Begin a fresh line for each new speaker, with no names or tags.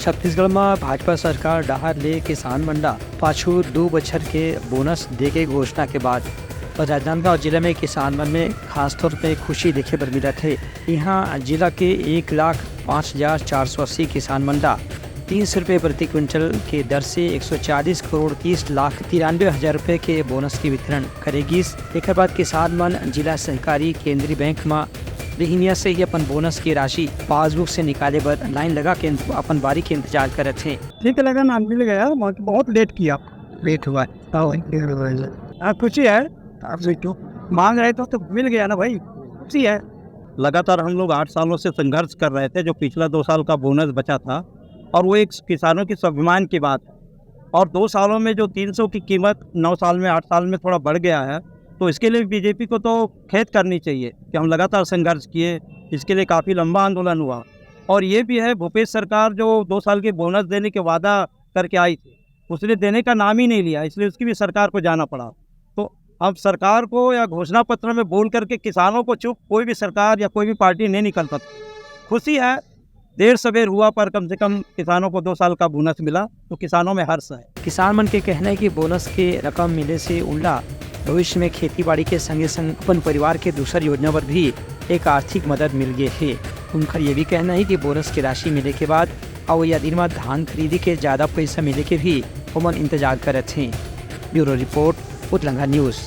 छत्तीसगढ़ में भाजपा सरकार डहार ले किसान मन ला पाछू 2 बछर के बोनस दे के घोषणा के बाद राजनांदगांव जिले में किसान मन में खासतौर पे खुशी देखे बर मिलत है। यहाँ जिला के 1,05,480 किसान मन ला 300 रुपये प्रति क्विंटल के दर से 140 करोड़ 30 लाख 93 हजार रुपये के बोनस की वितरण करेगी। एक बाद किसान मन जिला सहकारी केंद्रीय बैंक में बिहिनिया से ही अपन बोनस की राशि पासबुक से निकाले बर लाइन लगा के अपन बारी के इंतजार करत थे।
ठीक लगा ना, मिल गया। बहुत लेट किया,
लेट हुआ
खुशी है। आपसे क्यों मांग रहे तो मिल गया ना भाई, खुशी है।
लगातार हम लोग 8 सालों से संघर्ष कर रहे थे। जो पिछला 2 साल का बोनस बचा था और वो एक किसानों की स्वाभिमान की बात है। और 2 सालों में जो 300 की कीमत 9 साल में 8 साल में थोड़ा बढ़ गया है, तो इसके लिए बीजेपी को तो खेद करनी चाहिए कि हम लगातार संघर्ष किए। इसके लिए काफ़ी लंबा आंदोलन हुआ। और ये भी है, भूपेश सरकार जो 2 साल के बोनस देने के वादा करके आई थी, उसने देने का नाम ही नहीं लिया, इसलिए उसकी भी सरकार को जाना पड़ा। तो अब सरकार को या घोषणा पत्र में बोल करके किसानों को चुप कोई भी सरकार या कोई भी पार्टी नहीं निकल सकती। खुशी है, देर सवेर हुआ पर कम से कम किसानों को 2 साल का बोनस मिला, तो किसानों में हर्ष है।
किसान मन के कहना है कि बोनस के रकम मिले से उनला भविष्य में खेती बाड़ी के संगे संग अपन परिवार के दूसर योजना पर भी एक आर्थिक मदद मिल गई है। उनका ये भी कहना है कि बोनस की राशि मिले के बाद और या दिन में धान खरीदी के ज़्यादा पैसा मिले के भी उमन इंतजार करत हैं। ब्यूरो रिपोर्ट, उतलंगा न्यूज़।